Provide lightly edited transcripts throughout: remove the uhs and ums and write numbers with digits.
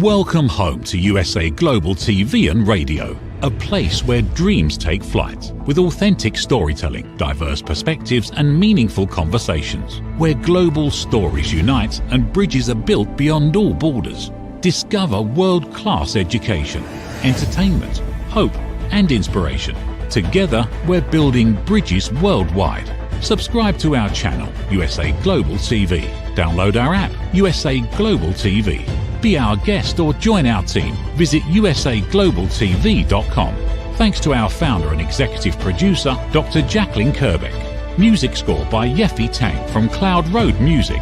Welcome home to USA Global TV and Radio, a place where dreams take flight, with authentic storytelling, diverse perspectives and meaningful conversations, where global stories unite and bridges are built beyond all borders. Discover world-class education, entertainment, hope and inspiration. Together, we're building bridges worldwide. Subscribe to our channel, USA Global TV. Download our app, USA Global TV. Be our guest or join our team. Visit usaglobaltv.com. Thanks to our founder and executive producer, Dr. Jacqueline Kerbeck. Music score by Yeffy Tang from Cloud Road Music.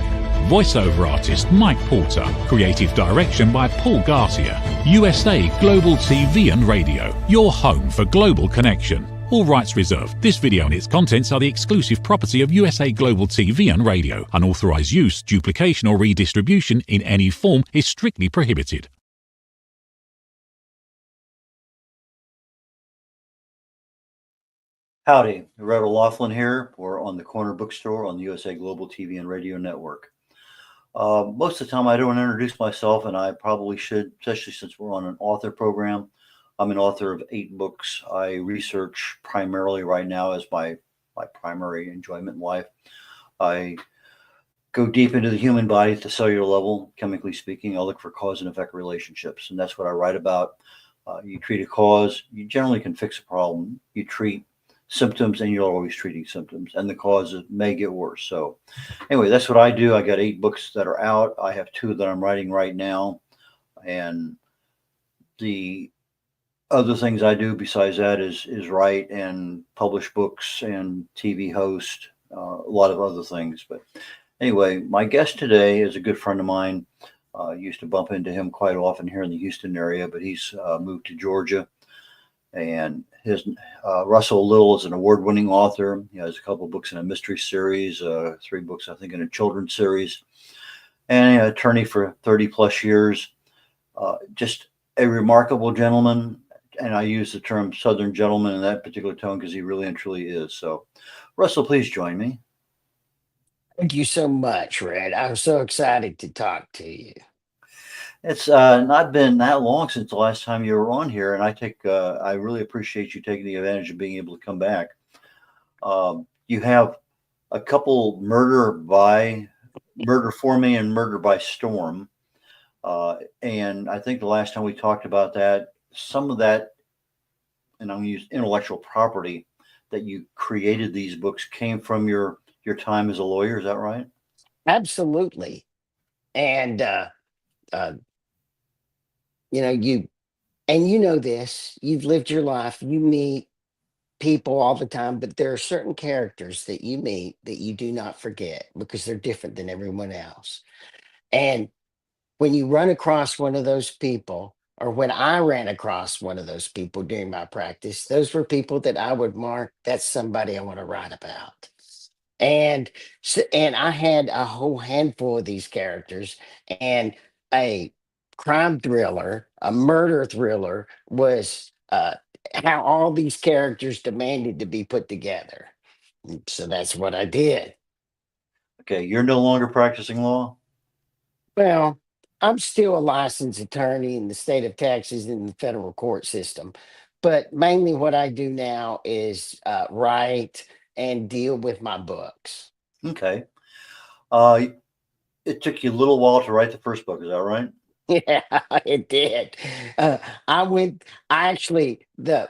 Voiceover artist Mike Porter. Creative direction by Paul Garcia. USA Global TV and Radio. Your home for global connection. All rights reserved. This video and its contents are the exclusive property of USA Global TV and Radio. Unauthorized use, duplication or redistribution in any form is strictly prohibited. Howdy, red.olaughlin here. We're on the Corner Bookstore on the USA Global TV and Radio Network. Most of the time I don't introduce myself, and I probably should, especially since we're on an author program. I'm an author of 8 books. I research primarily right now as my primary enjoyment in life. I go deep into the human body at the cellular level, chemically speaking. I look for cause and effect relationships, and that's what I write about. You treat a cause, you generally can fix a problem. You treat symptoms, and you're always treating symptoms, and the cause may get worse. So anyway, that's what I do. I got 8 books that are out. I have 2 that I'm writing right now, and the other things I do besides that is write and publish books and TV host, a lot of other things. But anyway, my guest today is a good friend of mine. Used to bump into him quite often here in the Houston area, but he's moved to Georgia. And his Russell Little is an award-winning author. He has a couple of books in a mystery series, 3 books, I think, in a children's series, and an attorney for 30 plus years. Just a remarkable gentleman. And I use the term Southern gentleman in that particular tone because he really and truly is. So, Russell, please join me. Thank you so much, Red. I'm so excited to talk to you. It's not been that long since the last time you were on here, and I really appreciate you taking the advantage of being able to come back. You have a couple Murder for Me and Murder by Storm, and I think the last time we talked about that, some of that, and I'm going to use intellectual property, that you created these books came from your time as a lawyer. Is that right? Absolutely. And you know this, you've lived your life, you meet people all the time, but there are certain characters that you meet that you do not forget because they're different than everyone else. And when you run across one of those people, or when I ran across one of those people during my practice, those were people that I would mark, that's somebody I want to write about. And I had a whole handful of these characters, and a crime thriller, a murder thriller was how all these characters demanded to be put together. So that's what I did. Okay, you're no longer practicing law? Well, I'm still a licensed attorney in the state of Texas in the federal court system, but mainly what I do now is write and deal with my books. Okay. It took you a little while to write the first book, is that right? Yeah, it did. The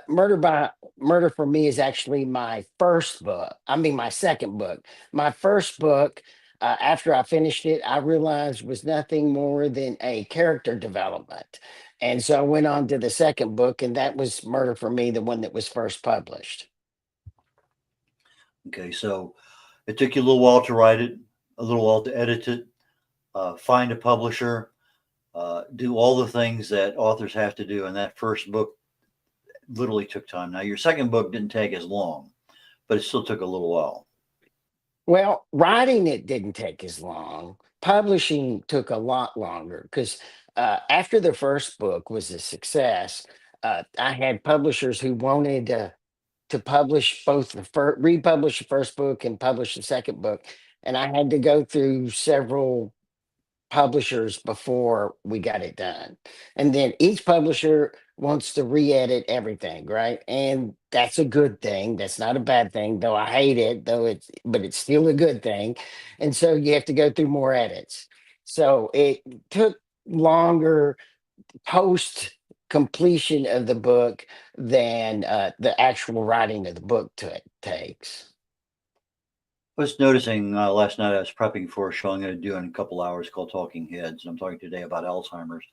Murder for Me is actually my first book. I mean, my second book. My first book, after I finished it, I realized was nothing more than a character development. And so I went on to the second book, and that was Murder for Me, the one that was first published. Okay, so it took you a little while to write it, a little while to edit it, find a publisher, do all the things that authors have to do. And that first book literally took time. Now, your second book didn't take as long, but it still took a little while. Well, writing it didn't take as long. Publishing took a lot longer because after the first book was a success, I had publishers who wanted to publish both republish the first book and publish the second book, and I had to go through several publishers before we got it done. And then each publisher wants to re-edit everything, right? And that's a good thing. That's not a bad thing, though I hate it, but it's still a good thing. And so you have to go through more edits. So it took longer post completion of the book than the actual writing of the book takes. I was noticing last night I was prepping for a show I'm going to do in a couple hours called Talking Heads. And I'm talking today about Alzheimer's.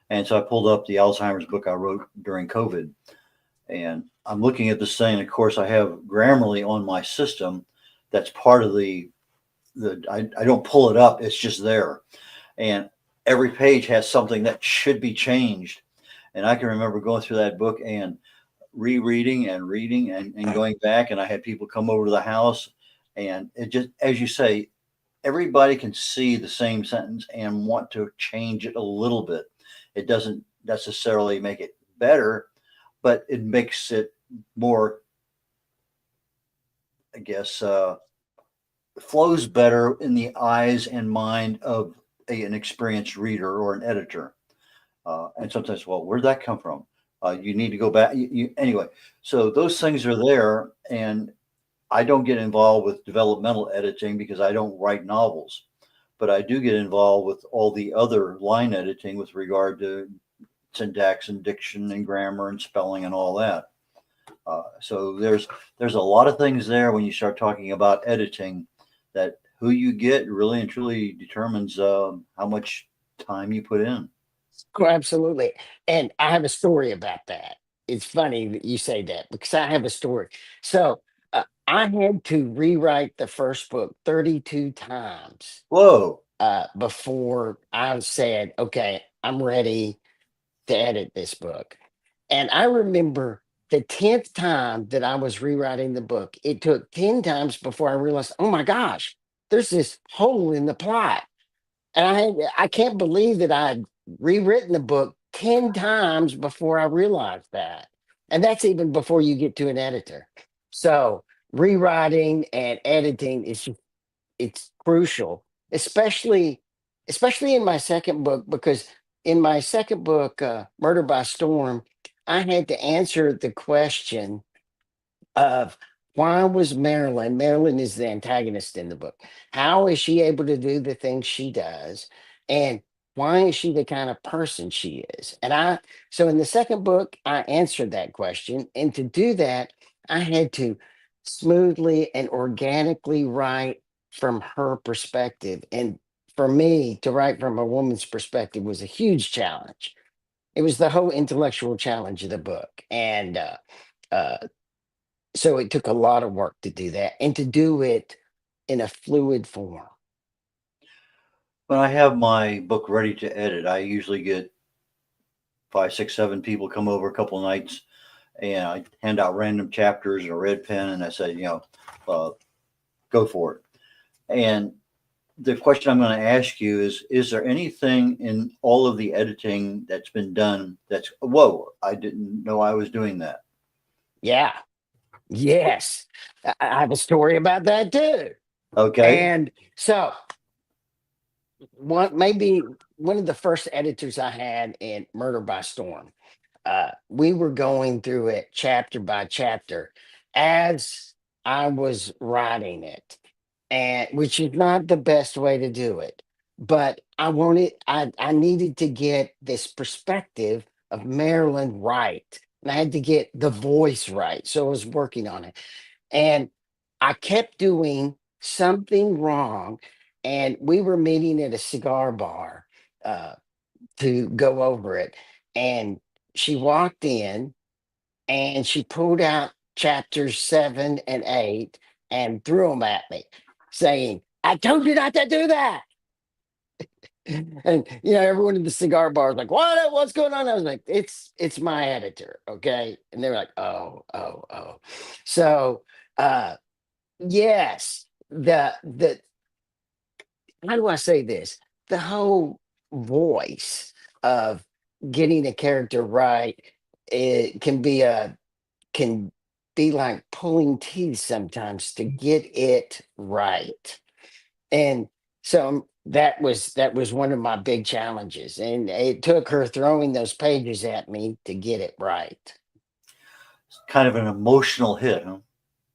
And so I pulled up the Alzheimer's book I wrote during COVID. And I'm looking at this thing. Of course, I have Grammarly on my system. That's part of I don't pull it up. It's just there. And every page has something that should be changed. And I can remember going through that book and rereading and reading and going back. And I had people come over to the house. And it just, as you say, everybody can see the same sentence and want to change it a little bit. It doesn't necessarily make it better, but it makes it more, I guess, flows better in the eyes and mind of an experienced reader or an editor. And sometimes, well, where'd that come from? You need to go back. Anyway, so those things are there, and I don't get involved with developmental editing because I don't write novels, but I do get involved with all the other line editing with regard to syntax and diction and grammar and spelling and all that. So there's a lot of things there when you start talking about editing that who you get really and truly determines how much time you put in. Oh, absolutely. And I have a story about that. It's funny that you say that because I have a story. So I had to rewrite the first book 32 times Whoa. before I said, okay, I'm ready to edit this book. And I remember the 10th time that I was rewriting the book, it took 10 times before I realized, oh my gosh, there's this hole in the plot. And I can't believe that I'd rewritten the book 10 times before I realized that. And that's even before you get to an editor. So rewriting and editing it's crucial, especially in my second book, because in my second book, Murder by Storm, I had to answer the question of why was Marilyn is the antagonist in the book. How is she able to do the things she does? And why is she the kind of person she is? So in the second book, I answered that question. And to do that, I had to smoothly and organically write from her perspective. And for me to write from a woman's perspective was a huge challenge. It was the whole intellectual challenge of the book. And uh, so it took a lot of work to do that and to do it in a fluid form. When I have my book ready to edit, I usually get 5, 6, 7 people come over a couple of nights, and I hand out random chapters and a red pen, and I say, go for it. And the question I'm going to ask you is there anything in all of the editing that's been done that's, whoa, I didn't know I was doing that? Yeah. Yes. I have a story about that too. Okay. And so maybe one of the first editors I had in Murder by Storm, we were going through it chapter by chapter as I was writing it, and which is not the best way to do it. But I needed to get this perspective of Marilyn right. And I had to get the voice right. So I was working on it. And I kept doing something wrong. And we were meeting at a cigar bar uh, to go over it. And she walked in and she pulled out chapters 7 and 8 and threw them at me, saying, I told you not to do that. And everyone in the cigar bar was like, what's going on? I was like, it's my editor, okay? And they were like, oh. So yes, the how do I say this? The whole voice of getting a character right, it can be like pulling teeth sometimes to get it right. And so that was one of my big challenges, and it took her throwing those pages at me to get it right. It's kind of an emotional hit, huh?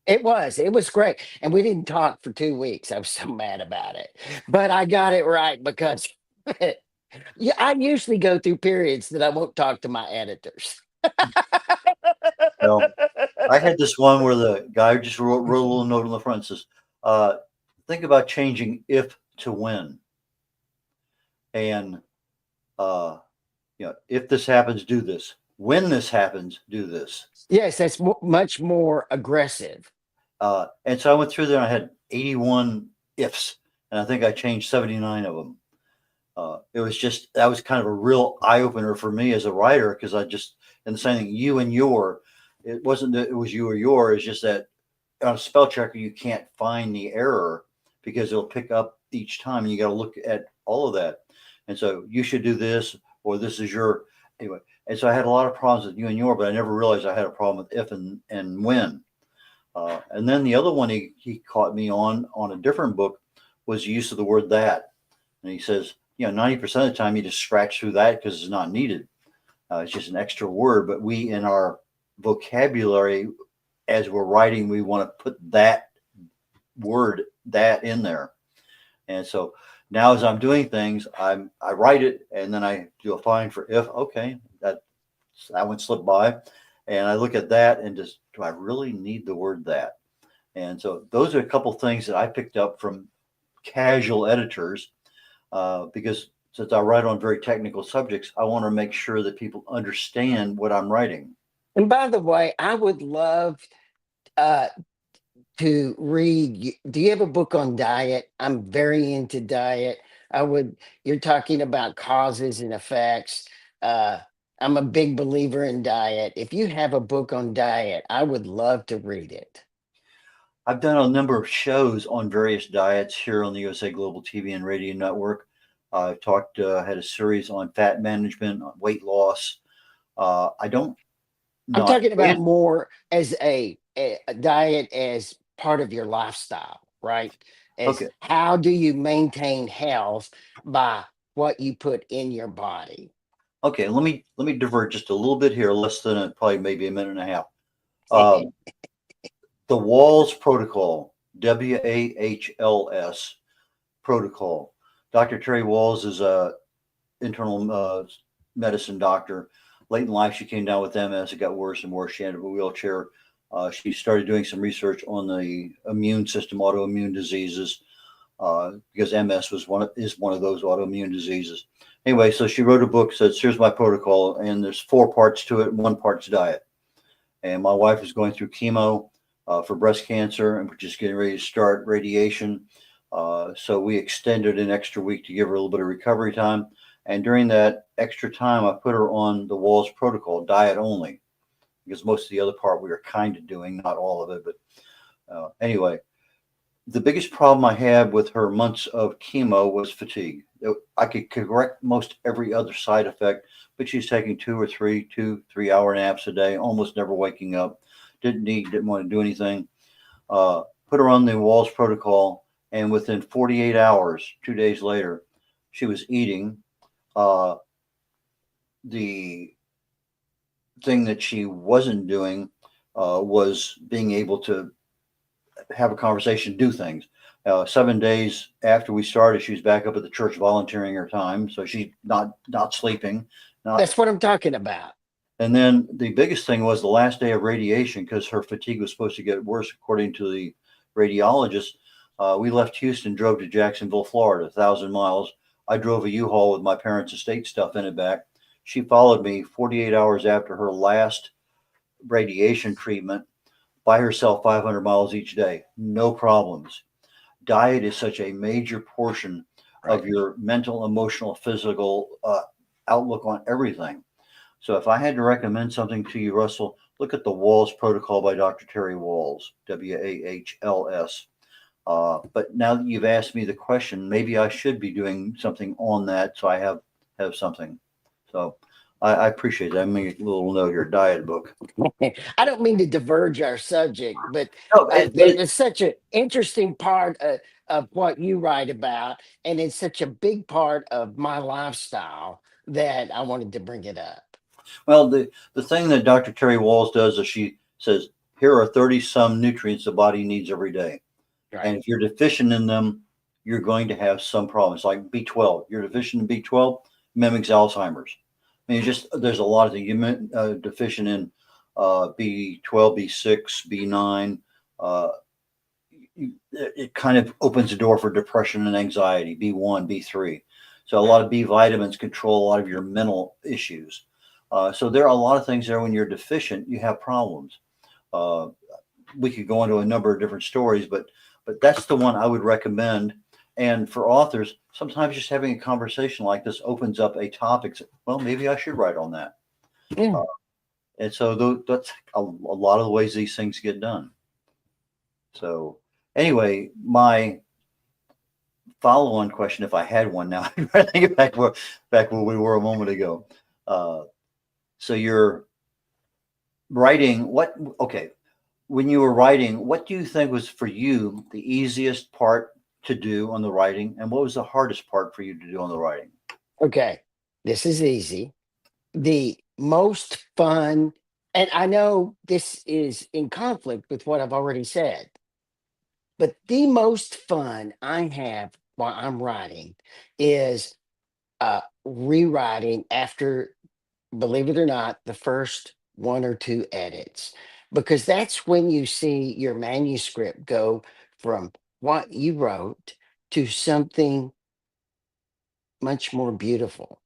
It was great, and we didn't talk for 2 weeks. I was so mad about it, but I got it right because yeah, I usually go through periods that I won't talk to my editors. Well, I had this one where the guy just wrote a little note on the front, says, uh, think about changing if to when. And, uh, if this happens, do this. When this happens, do this. Yes, that's much more aggressive. And so I went through there and I had 81 ifs, and I think I changed 79 of them. It was just, that was kind of a real eye opener for me as a writer, because and the same thing, you and your, it wasn't that it was you or your, it's just that on a spell checker, you can't find the error because it'll pick up each time, and you got to look at all of that. And so you should do this, or this is your, anyway. And so I had a lot of problems with you and your, but I never realized I had a problem with if and when. And then the other one he caught me on a different book was the use of the word that. And he says, 90% of the time you just scratch through that because it's not needed. It's just an extra word. But we, in our vocabulary, as we're writing, we want to put that word, that, in there. And so now as I'm doing things, I write it and then I do a find for if. Okay, that one slipped by. And I look at that and just, do I really need the word that? And so those are a couple things that I picked up from casual editors, because since I write on very technical subjects, I want to make sure that people understand what I'm writing. And by the way, I would love uh, to read. Do you have a book on diet? I'm very into diet. I would. You're talking about causes and effects. Uh, I'm a big believer in diet. If you have a book on diet, I would love to read it. I've done a number of shows on various diets here on the USA Global TV and Radio Network. I've had a series on fat management, on weight loss. I don't I'm not talking about more as a diet as part of your lifestyle, right? As okay. how do you maintain health by what you put in your body? Okay, let me divert just a little bit here, less than probably maybe a minute and a half. Um, the Walls Protocol, WAHLS protocol. Dr. Terry Walls is a internal medicine doctor. Late in life, she came down with MS. It got worse and worse. She ended up in a wheelchair. She started doing some research on the immune system, autoimmune diseases, because MS is one of those autoimmune diseases. Anyway, so she wrote a book, says, here's my protocol, and there's 4 parts to it, and 1 part's diet. And my wife is going through chemo for breast cancer, and we're just getting ready to start radiation. So we extended an extra week to give her a little bit of recovery time. And during that extra time, I put her on the Walls protocol, diet only, because most of the other part we were kind of doing, not all of it. But anyway, the biggest problem I had with her months of chemo was fatigue. I could correct most every other side effect, but she's taking 2 or 3 hour naps a day, almost never waking up. Didn't want to do anything. Put her on the Walls protocol, and within 48 hours, 2 days later, she was eating. The thing that she wasn't doing was being able to have a conversation, do things. 7 days after we started, she was back up at the church volunteering her time, so she's not sleeping. Not, That's what I'm talking about. and then the biggest thing was the last day of radiation, because her fatigue was supposed to get worse, according to the radiologist. We left Houston, drove to Jacksonville, Florida, 1,000 miles. I drove a U-Haul with my parents' estate stuff in it back. She followed me 48 hours after her last radiation treatment by herself, 500 miles each day, no problems. Diet is such a major portion Right. of your mental, emotional, physical outlook on everything. So if I had to recommend something to you, Russell, look at the Walls Protocol by Dr. Terry Walls, WAHLS. But now that you've asked me the question, maybe I should be doing something on that, so I have something. So I appreciate that. I'm making a little note here. Diet book. I don't mean to diverge our subject, but No, there's such an interesting part of what you write about, and it's such a big part of my lifestyle that I wanted to bring it up. well, the thing that Dr. Terry Walls does is she says, here are 30 some nutrients the body needs every day. Right. And if you're deficient in them, you're going to have some problems like B12. You're deficient in B12, mimics Alzheimer's. I mean, just there's a lot of things. Deficient in B12, B6, B9. Uh, it kind of opens the door for depression and anxiety, B1, B3. So a lot of B vitamins control a lot of your mental issues. So there are a lot of things there when you're deficient, you have problems. Uh, we could go into a number of different stories, but that's the one I would recommend. And for authors, sometimes just having a conversation like this opens up a topic. Well, maybe I should write on that. Yeah. Uh, and so that's a lot of the ways these things get done. So anyway, my follow-on question, if I had one now, I think back where we were a moment ago. Uh, so you're writing what? Okay, when you were writing, what do you think was for you the easiest part to do on the writing, and what was the hardest part for you to do on the writing? Okay. This is easy. The most fun, and I know this is in conflict with what I've already said, but the most fun I have while I'm writing is rewriting after, believe it or not, the first one or two edits, because that's when you see your manuscript go from what you wrote to something much more beautiful.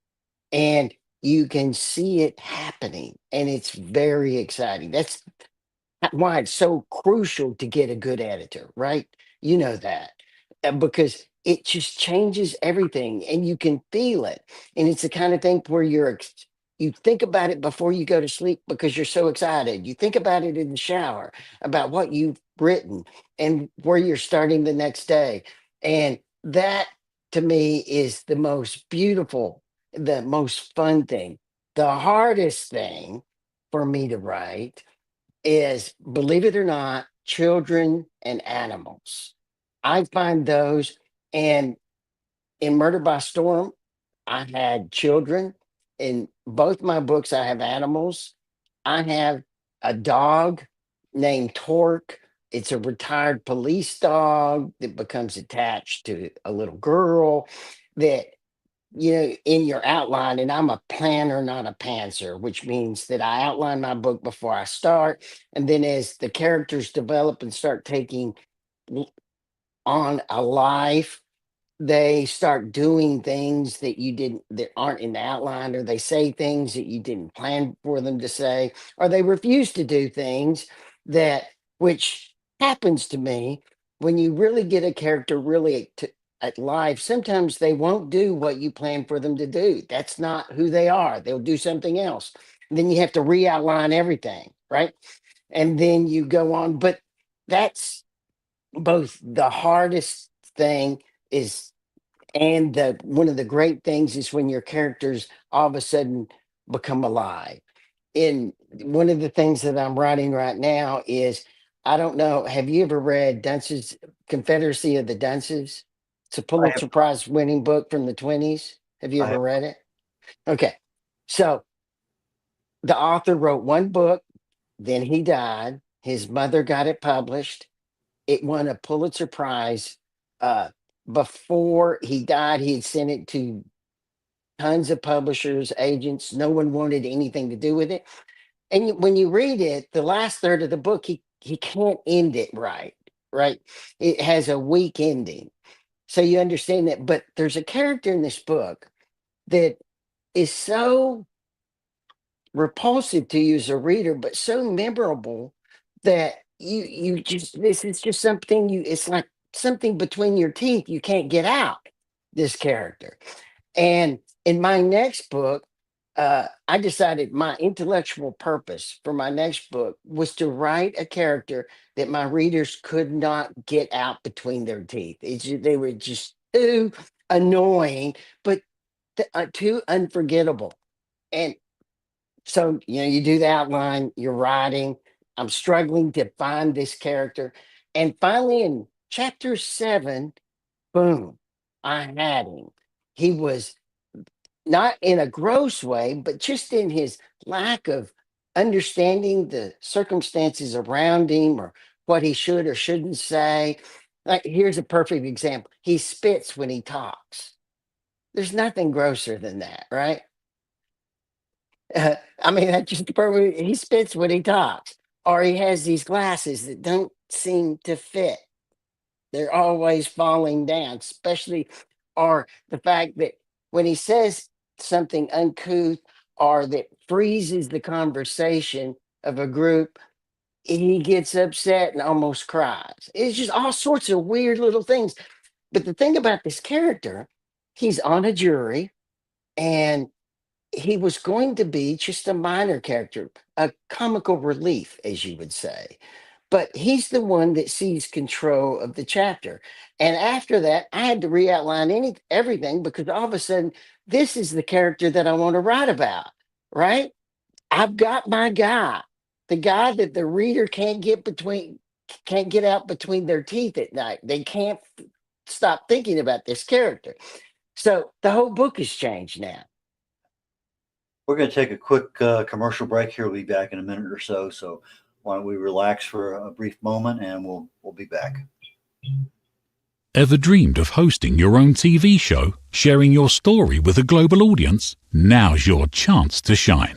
And you can see it happening, and it's very exciting. That's why it's so crucial to get a good editor, right? You know that. Because it just changes everything and you can feel it. And it's the kind of thing where you think about it before you go to sleep because you're so excited. You think about it in the shower about what you've written and where you're starting the next day. And that to me is the most beautiful, the most fun thing. The hardest thing for me to write is, believe it or not, children and animals. I find those, and in Murder by Storm, I had children. In both my books, I have animals. I have a dog named Torque. It's a retired police dog that becomes attached to a little girl that, in your outline, and I'm a planner, not a pantser, which means that I outline my book before I start. And then as the characters develop and start taking l- on a life, they start doing things that aren't in the outline, or they say things that you didn't plan for them to say, or they refuse to do things that, which happens to me when you really get a character really at life. Sometimes they won't do what you plan for them to do. That's not who they are. They'll do something else. Then you have to re-outline everything, right? And then you go on. But that's both the hardest thing is, and the one of the great things is when your characters all of a sudden become alive. In one of the things that I'm writing right now is, I don't know, have you ever read Dunce's Confederacy of the Dunces? It's a I have, Pulitzer Prize winning book from the 20s. Have you I have, ever read it? Okay. So the author wrote one book, then he died. His mother got it published. It won a Pulitzer Prize. Uh, Before he died, he had sent it to tons of publishers, agents. No one wanted anything to do with it. And when you read it, the last third of the book, he can't end it right. Right? It has a weak ending. So you understand that. But there's a character in this book that is so repulsive to you as a reader, but so memorable that you just, this is just something, it's like something between your teeth you can't get out, this character. And in my next book, I decided my intellectual purpose for my next book was to write a character that my readers could not get out between their teeth. They were just too annoying, but too unforgettable. And So, you do the outline, you're writing. I'm struggling to find this character. And finally, in chapter 7, boom, I had him. He was not in a gross way, but just in his lack of understanding the circumstances around him or what he should or shouldn't say. Like, here's a perfect example. He spits when he talks. There's nothing grosser than that, right? I mean, that's just the perfect. He spits when he talks, or he has these glasses that don't seem to fit. They're always falling down, especially, or the fact that when he says something uncouth or that freezes the conversation of a group, he gets upset and almost cries. It's just all sorts of weird little things. But the thing about this character, he's on a jury and he was going to be just a minor character, a comical relief, as you would say. But he's the one that sees control of the chapter. And after that, I had to re-outline everything because all of a sudden, this is the character that I want to write about, right? I've got my guy, the guy that the reader can't get out between their teeth at night. They can't stop thinking about this character. So the whole book has changed now. We're going to take a quick commercial break here. We'll be back in a minute or so. So why don't we relax for a brief moment and we'll be back. Ever dreamed of hosting your own TV show, sharing your story with a global audience? Now's your chance to shine.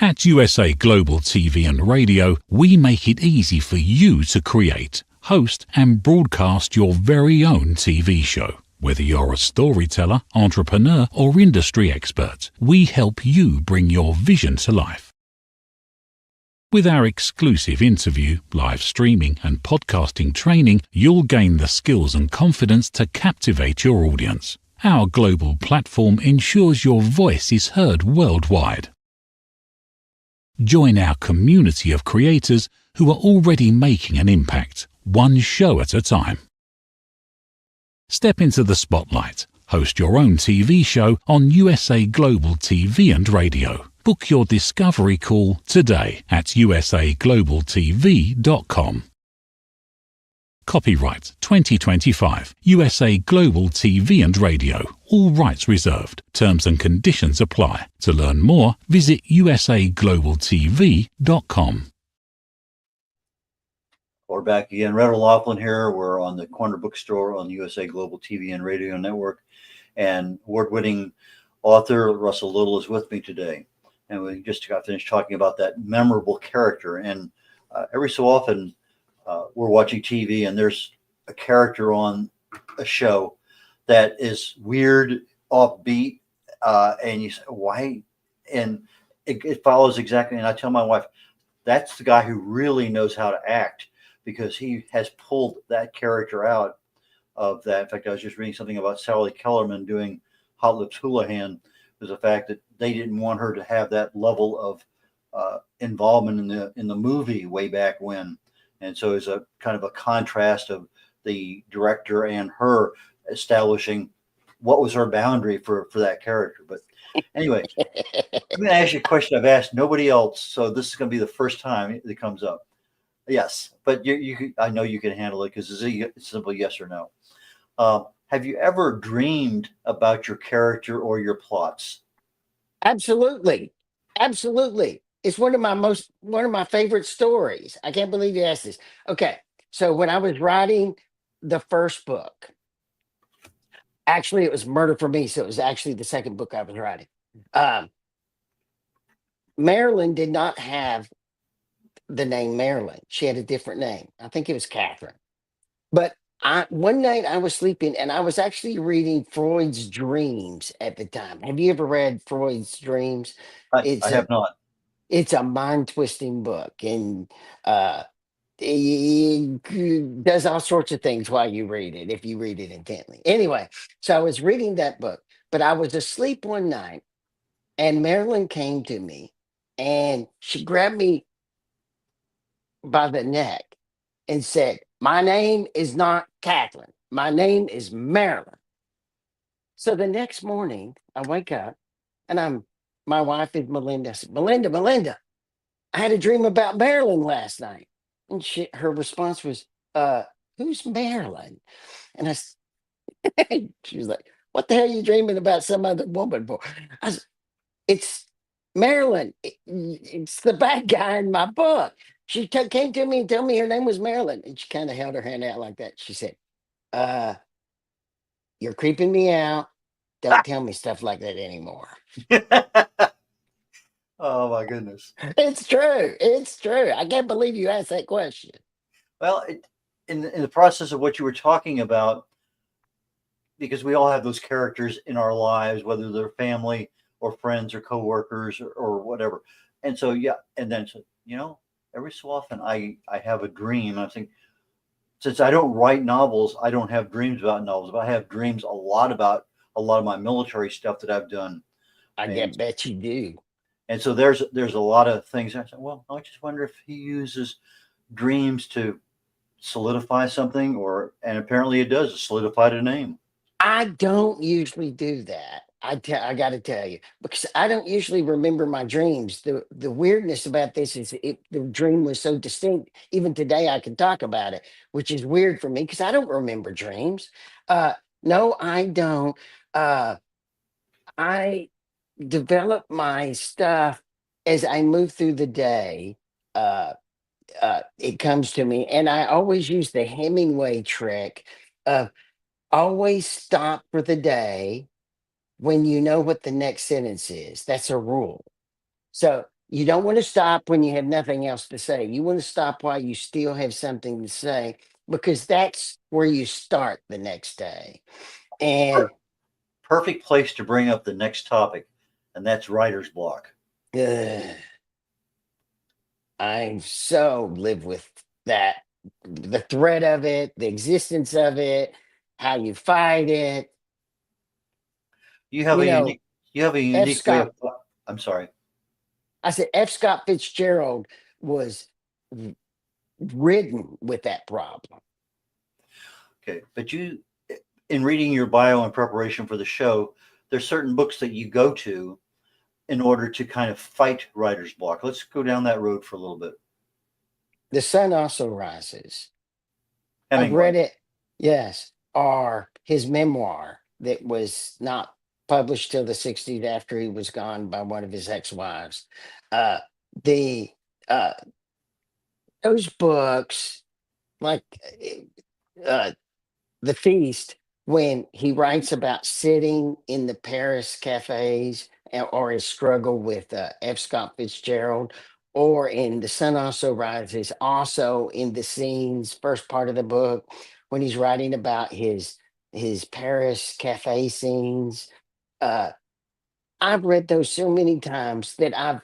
At USA Global TV and Radio, we make it easy for you to create, host, and broadcast your very own TV show. Whether you're a storyteller, entrepreneur, or industry expert, we help you bring your vision to life. With our exclusive interview, live streaming, and podcasting training, you'll gain the skills and confidence to captivate your audience. Our global platform ensures your voice is heard worldwide. Join our community of creators who are already making an impact, one show at a time. Step into the spotlight. Host your own TV show on USA Global TV and Radio. Book your discovery call today at usaglobaltv.com. Copyright 2025 USA Global TV and Radio. All rights reserved. Terms and conditions apply. To learn more, visit usaglobaltv.com. We're back again. Red O'Laughlin here. We're on the Corner Bookstore on the USA Global TV and Radio Network. And award-winning author Russell Little is with me today. And we just got finished talking about that memorable character. And every so often, we're watching TV and there's a character on a show that is weird, offbeat, and you say, why? And it follows exactly. And I tell my wife, that's the guy who really knows how to act, because he has pulled that character out of that. In fact, I was just reading something about Sally Kellerman doing Hot Lips Houlihan. Was the fact that they didn't want her to have that level of involvement in the movie way back when. And so it's a kind of a contrast of the director and her establishing what was her boundary for that character. But anyway, I'm going to ask you a question I've asked nobody else. So this is going to be the first time it comes up. Yes, but I know you can handle it because it's a simple yes or no. Have you ever dreamed about your character or your plots? Absolutely. Absolutely. It's one of my favorite stories. I can't believe you asked this. Okay. So when I was writing the first book, actually it was Murder for Me. So it was actually the second book I was writing. Marilyn did not have the name Marilyn. She had a different name. I think it was Catherine. But one night I was sleeping and I was actually reading Freud's Dreams at the time. Have you ever read Freud's Dreams? I have not. It's a mind twisting book, and it does all sorts of things while you read it if you read it intently. Anyway, so I was reading that book, but I was asleep one night, and Marilyn came to me, and she grabbed me by the neck and said, "My name is not Catherine. My name is Marilyn." So the next morning, I wake up and I'm My wife is Melinda. I said, Melinda, I had a dream about Marilyn last night. And her response was, who's Marilyn? And she was like, what the hell are you dreaming about some other woman for? I said, it's Marilyn. It's the bad guy in my book. Came to me and told me her name was Marilyn. And she kind of held her hand out like that. She said, uh, you're creeping me out. Don't tell me stuff like that anymore. Oh my goodness. It's true. It's true. I can't believe you asked that question. Well, in the process of what you were talking about, because we all have those characters in our lives, whether they're family or friends or coworkers or whatever. And so, yeah, and then, so, every so often I have a dream. I think since I don't write novels, I don't have dreams about novels, but I have dreams a lot about a lot of my military stuff that I've done. I And get bet you do. so there's a lot of things. I said, well, I just wonder if he uses dreams to solidify something, and apparently it does. It solidified a name. I don't usually do that. I got to tell you, because I don't usually remember my dreams. The weirdness about this is the dream was so distinct. Even today, I can talk about it, which is weird for me because I don't remember dreams. Uh, no, I don't. Uh, I develop my stuff as I move through the day. Uh, it comes to me, and I always use the Hemingway trick of always stop for the day when you know what the next sentence is. That's a rule. So you don't want to stop when you have nothing else to say. You want to stop while you still have something to say, because that's where you start the next day. And Perfect place to bring up the next topic, and that's writer's block. uh, I so live with that, the threat of it, the existence of it, how you fight it. You have You a know, unique you have a F. unique way Scott, of. I'm sorry. I said F. Scott Fitzgerald was ridden with that problem. Okay, but in reading your bio in preparation for the show, there's certain books that you go to in order to kind of fight writer's block. Let's go down that road for a little bit. The Sun Also Rises. I've Hemingway. read it, yes, or his memoir that was not published till the 60s after he was gone by one of his ex-wives. Uh, the uh, those books, like uh, The Feast, when he writes about sitting in the Paris cafes or his struggle with F. Scott Fitzgerald, or in The Sun Also Rises, also in the scenes, first part of the book, when he's writing about his Paris cafe scenes. Uh, I've read those so many times that I've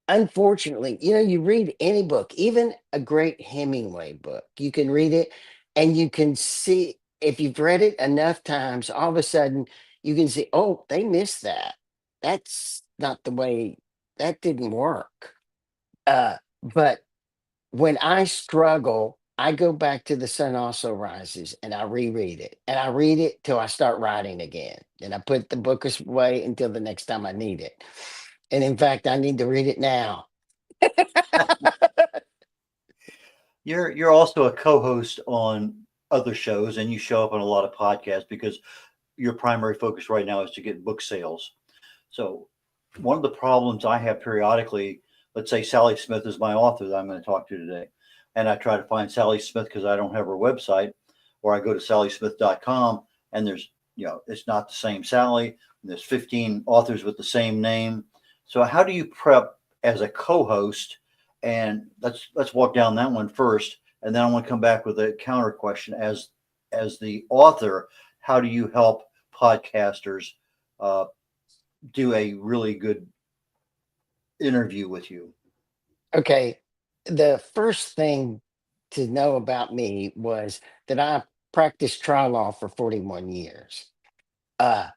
unfortunately, you read any book, even a great Hemingway book, you can read it and you can see, if you've read it enough times, all of a sudden you can see, oh, they missed that. That's not the way, that didn't work. But when I struggle, I go back to The Sun Also Rises and I reread it, and I read it till I start writing again. And I put the book away until the next time I need it. And in fact, I need to read it now. You're also a co-host on other shows, and you show up on a lot of podcasts because your primary focus right now is to get book sales. So one of the problems I have periodically, let's say Sally Smith is my author that I'm going to talk to today, and I try to find Sally Smith because I don't have her website, or I go to sallysmith.com and there's, it's not the same Sally. And there's 15 authors with the same name. So how do you prep as a co-host? And let's walk down that one first, and then I want to come back with a counter question as the author. How do you help podcasters uh, do a really good interview with you? Okay. The first thing to know about me was that I practiced trial law for 41 years. Uh,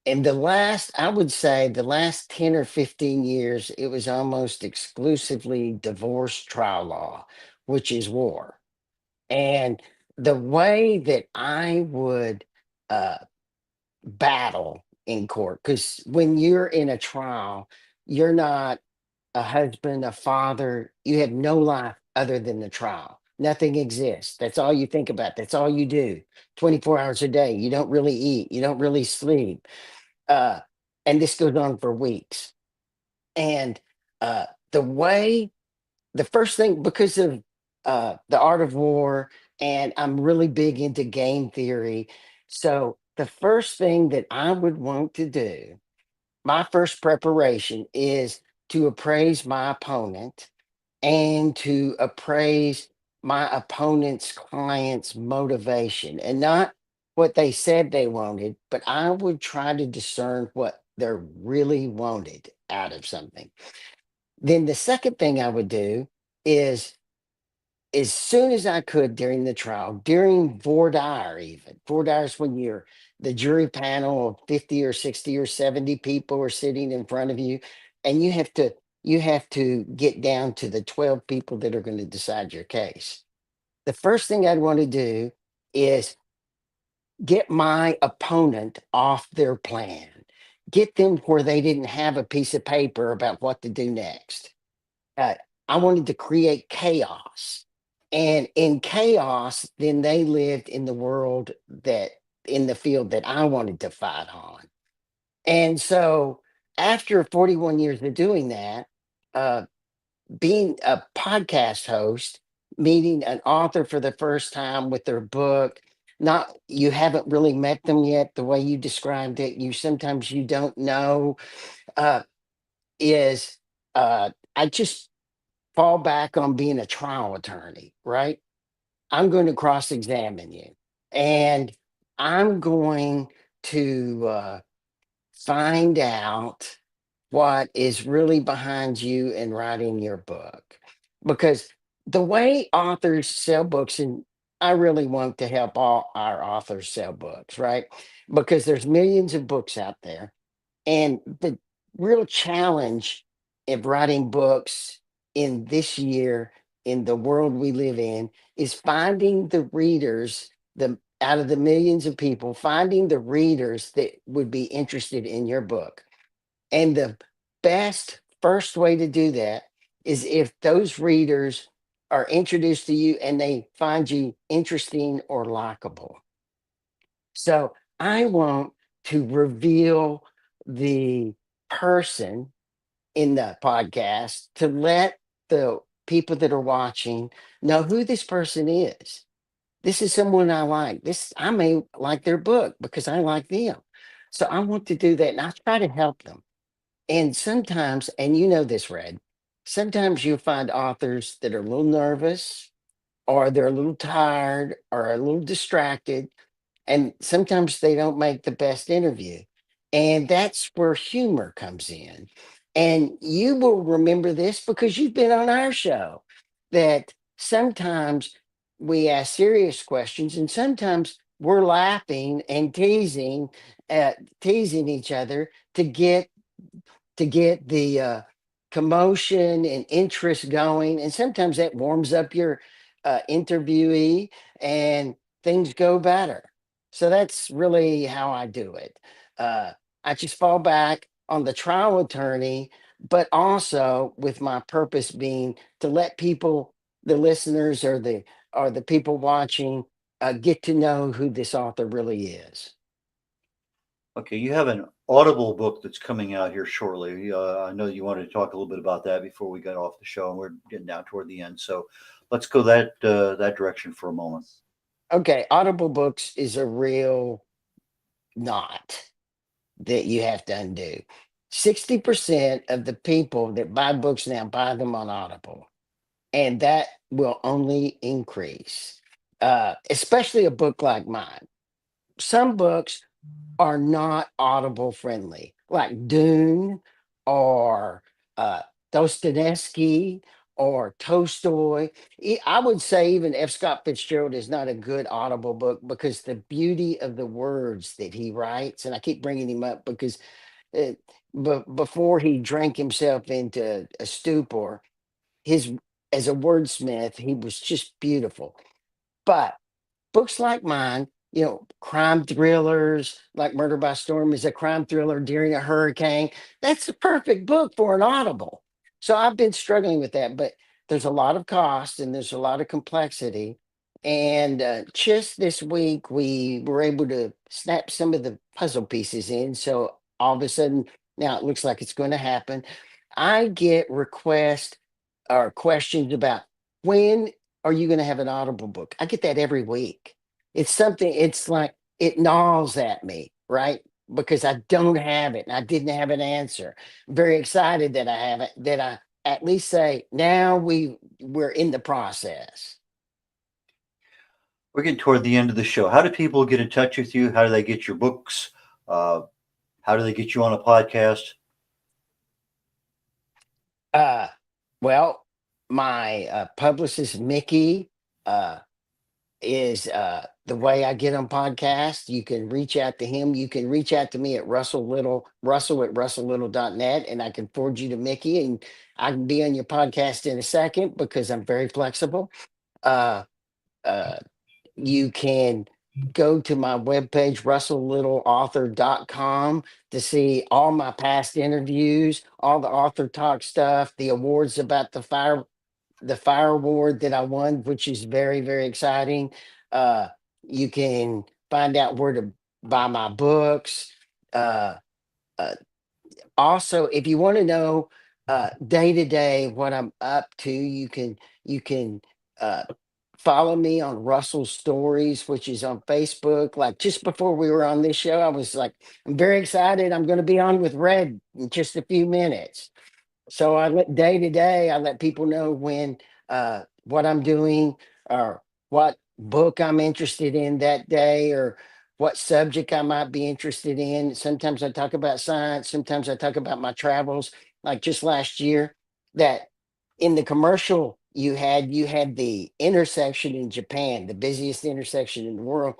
and I would say the last 10 or 15 years, it was almost exclusively divorce trial law, which is war. And the way that I would uh, battle in court, because when you're in a trial, you're not a husband, a father. You have no life other than the trial. Nothing exists. That's all you think about. That's all you do. 24 hours a day. You don't really eat. You don't really sleep. Uh, and this goes on for weeks. And uh, the way, the first thing, because of the art of war, and I'm really big into game theory. So the first thing that I would want to do, my first preparation is to appraise my opponent and to appraise my opponent's client's motivation, and not what they said they wanted, but I would try to discern what they really wanted out of something. Then the second thing I would do is, as soon as I could during the trial, during voir dire, even voir dire is when you're the jury panel of 50 or 60 or 70 people are sitting in front of you, and you have to get down to the 12 people that are going to decide your case. The first thing I'd want to do is get my opponent off their plan, get them where they didn't have a piece of paper about what to do next. uh, I wanted to create chaos. And in chaos, then they lived in the world that, in the field that I wanted to fight on. And so after 41 years of doing that, uh, being a podcast host, meeting an author for the first time with their book, not, you haven't really met them yet the way you described it. You sometimes you don't know, uh, is I just fall back on being a trial attorney, right? I'm going to cross examine you, and I'm going to find out what is really behind you in writing your book. Because the way authors sell books, and I really want to help all our authors sell books, right? Because there's millions of books out there, and the real challenge of writing books in this year, in the world we live in, is finding the readers, the out of the millions of people, finding the readers that would be interested in your book. And the best first way to do that is if those readers are introduced to you and they find you interesting or likable. So I want to reveal the person in the podcast to let the people that are watching know who this person is. This is someone I like. This, I may like their book because I like them. So I want to do that, and I try to help them. And sometimes, and you know this, Red, sometimes you'll find authors that are a little nervous, or they're a little tired, or a little distracted, and sometimes they don't make the best interview. And that's where humor comes in. And you will remember this because you've been on our show, that sometimes we ask serious questions, and sometimes we're laughing and teasing each other to get the commotion and interest going. And sometimes that warms up your interviewee, and things go better. So that's really how I do it. Uh, I just fall back on the trial attorney, but also with my purpose being to let people, the listeners or the people watching, get to know who this author really is. Okay, you have an Audible book that's coming out here shortly. I know you wanted to talk a little bit about that before we got off the show, and we're getting down toward the end. So let's go that direction for a moment. Okay, Audible Books is a real knot that you have to undo. 60% of the people that buy books now buy them on Audible, and that will only increase, especially a book like mine. Some books are not Audible friendly, like Dune or uh, Dostoevsky or Tolstoy. I would say even F. Scott Fitzgerald is not a good Audible book because the beauty of the words that he writes, and I keep bringing him up because uh, before he drank himself into a stupor, his as a wordsmith, he was just beautiful. But books like mine, crime thrillers like Murder by Storm is a crime thriller during a hurricane. That's the perfect book for an Audible. So I've been struggling with that, but there's a lot of cost and there's a lot of complexity. And just this week, we were able to snap some of the puzzle pieces in. So all of a sudden, now it looks like it's going to happen. I get requests or questions about when are you going to have an Audible book? I get that every week. It's something, it's like it gnaws at me, right? Because I don't have it and I didn't have an answer. Very excited that I have it, that I at least say now we're in the process. We're getting toward the end of the show. How do people get in touch with you? How do they get your books? How do they get you on a podcast? Well, my publicist Mickey is the way I get on podcasts. You can reach out to him. You can reach out to me at Russell at russelllittle.net, and I can forward you to Mickey, and I can be on your podcast in a second because I'm very flexible. Uh, uh, you can go to my webpage, russellllittleauthor.com, to see all my past interviews, all the author talk stuff, the awards about the fire award that I won, which is very, very exciting. Uh, you can find out where to buy my books. Uh, uh, Also, if you want to know day to day what I'm up to, you can uh, follow me on Russell Stories, which is on Facebook. Like just before we were on this show, I was like, I'm very excited. I'm going to be on with Red in just a few minutes. So I let day to day, I let people know when what I'm doing or what book I'm interested in that day or what subject I might be interested in. Sometimes I talk about science, sometimes I talk about my travels. Like just last year, that in the commercial you had the intersection in Japan, the busiest intersection in the world.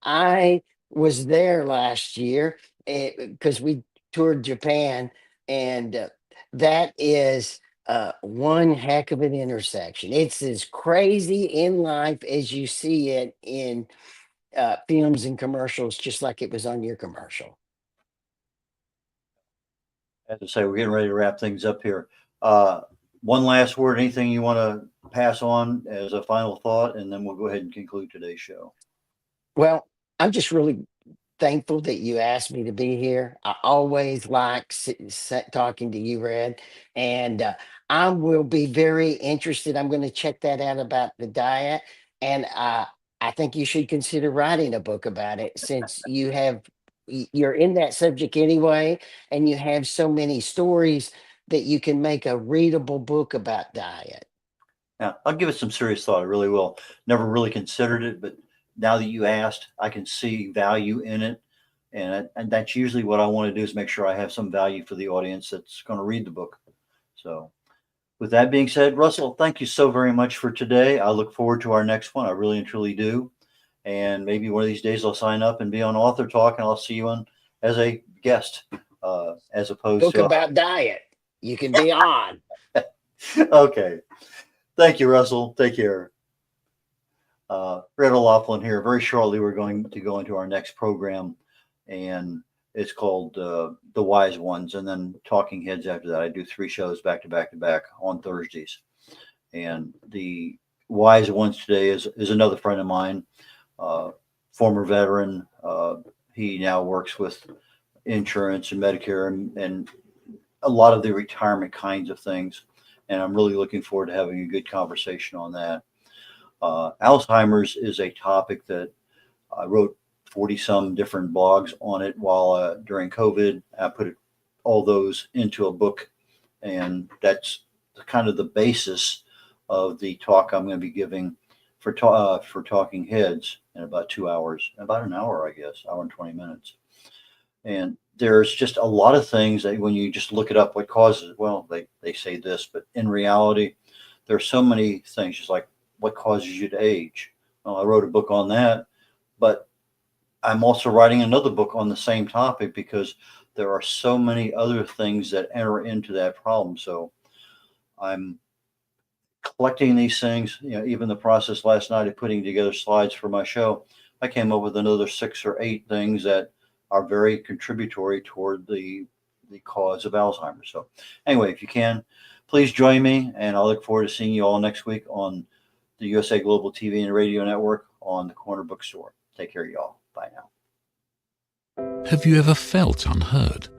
I was there last year because we toured Japan, and that is one heck of an intersection. It's as crazy in life as you see it in films and commercials, just like it was on your commercial. As I say, we're getting ready to wrap things up here. Uh, One last word, anything you want to pass on as a final thought, and then we'll go ahead and conclude today's show. Well, I'm just really thankful that you asked me to be here. I always like talking to you, Red, and I will be very interested. I'm going to check that out about the diet, and I think you should consider writing a book about it since you're in that subject anyway, and you have so many stories that you can make a readable book about diet. Now, I'll give it some serious thought. I really will. Never really considered it, but now that you asked, I can see value in it. And that's usually what I want to do is make sure I have some value for the audience that's going to read the book. So, with that being said, Russell, thank you so very much for today. I look forward to our next one. I really and truly do. And maybe one of these days I'll sign up and be on Author Talk, and I'll see you on as a guest, as opposed Book to. about diet. You can be on. Okay. Thank you, Russell. Take care. red.olaughlin here. Very shortly, we're going to go into our next program, and it's called The Wise Ones, and then Talking Heads after that. I do 3 shows back to back to back on Thursdays. And the Wise Ones today is another friend of mine, former veteran. He now works with insurance and Medicare and a lot of the retirement kinds of things. And I'm really looking forward to having a good conversation on that. Alzheimer's is a topic that I wrote 40 some different blogs on it while during COVID. I put all those into a book, and that's kind of the basis of the talk I'm going to be giving for Talking Heads in about 2 hours, about an hour, I guess, hour and 20 minutes. And there's just a lot of things that when you just look it up, what causes it, well, they say this, but in reality, there's so many things, just like what causes you to age. Well, I wrote a book on that, but I'm also writing another book on the same topic because there are so many other things that enter into that problem. So I'm collecting these things, even the process last night of putting together slides for my show I came up with another 6 or 8 things that are very contributory toward the cause of Alzheimer's. So anyway, if you can, please join me, and I look forward to seeing you all next week on the USA Global TV and Radio Network on the Corner Bookstore. Take care, y'all. Bye now. Have you ever felt unheard?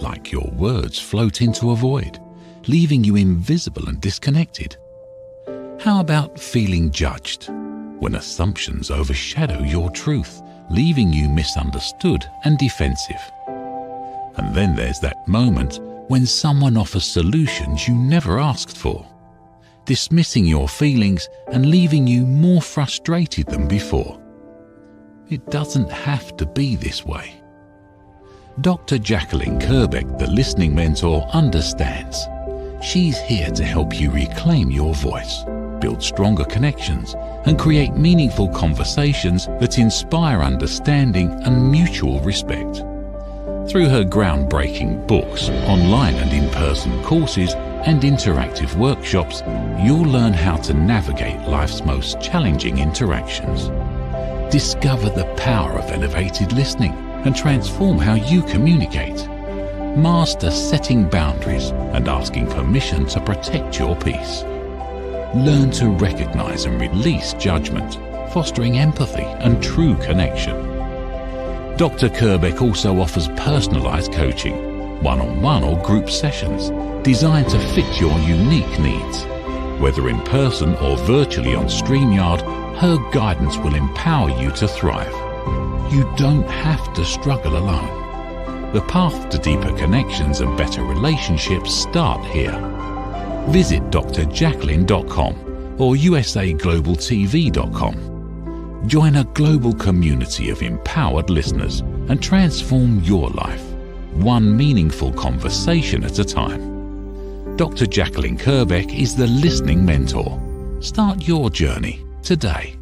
Like your words float into a void, leaving you invisible and disconnected? How about feeling judged, when assumptions overshadow your truth, leaving you misunderstood and defensive? And then there's that moment when someone offers solutions you never asked for, dismissing your feelings and leaving you more frustrated than before. It doesn't have to be this way. Dr. Jacqueline Kerbeck, the listening mentor, understands. She's here to help you reclaim your voice, build stronger connections, and create meaningful conversations that inspire understanding and mutual respect. Through her groundbreaking books, online and in-person courses, and interactive workshops, you'll learn how to navigate life's most challenging interactions. Discover the power of elevated listening and transform how you communicate. Master setting boundaries and asking permission to protect your peace. Learn to recognize and release judgment, fostering empathy and true connection. Dr. Kerbeck also offers personalized coaching, one-on-one or group sessions, designed to fit your unique needs. Whether in person or virtually on StreamYard, her guidance will empower you to thrive. You don't have to struggle alone. The path to deeper connections and better relationships start here. Visit drjacqueline.com or usaglobaltv.com. Join a global community of empowered listeners and transform your life, one meaningful conversation at a time. Dr. Jacqueline Kerbeck is the listening mentor. Start your journey today.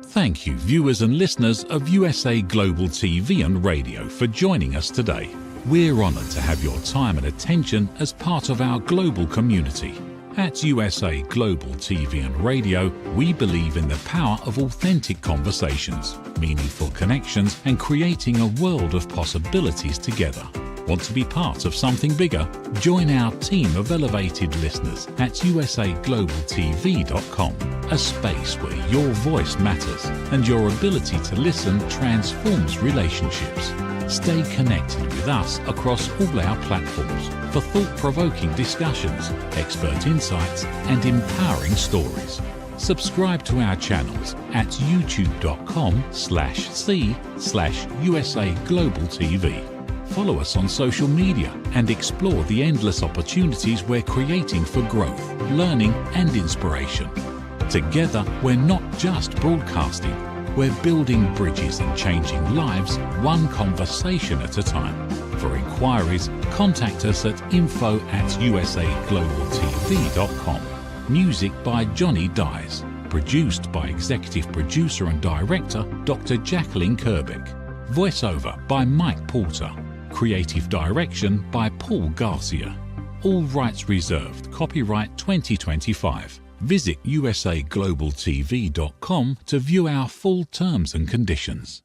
Thank you, viewers and listeners of USA Global TV and Radio, for joining us today. We're honored to have your time and attention as part of our global community. At USA Global TV and Radio, we believe in the power of authentic conversations, meaningful connections, and creating a world of possibilities together. Want to be part of something bigger? Join our team of elevated listeners at usaglobaltv.com, a space where your voice matters and your ability to listen transforms relationships. Stay connected with us across all our platforms for thought-provoking discussions, expert insights, and empowering stories. Subscribe to our channels at youtube.com/c/usaglobaltv. Follow us on social media and explore the endless opportunities we're creating for growth, learning, and inspiration. Together, we're not just broadcasting, we're building bridges and changing lives one conversation at a time. For inquiries, contact us at info@usaglobaltv.com. Music by Johnny Dyes. Produced by Executive Producer and Director Dr. Jacqueline Kerbeck. Voiceover by Mike Porter. Creative Direction by Paul Garcia. All rights reserved. Copyright 2025. Visit usaglobaltv.com to view our full terms and conditions.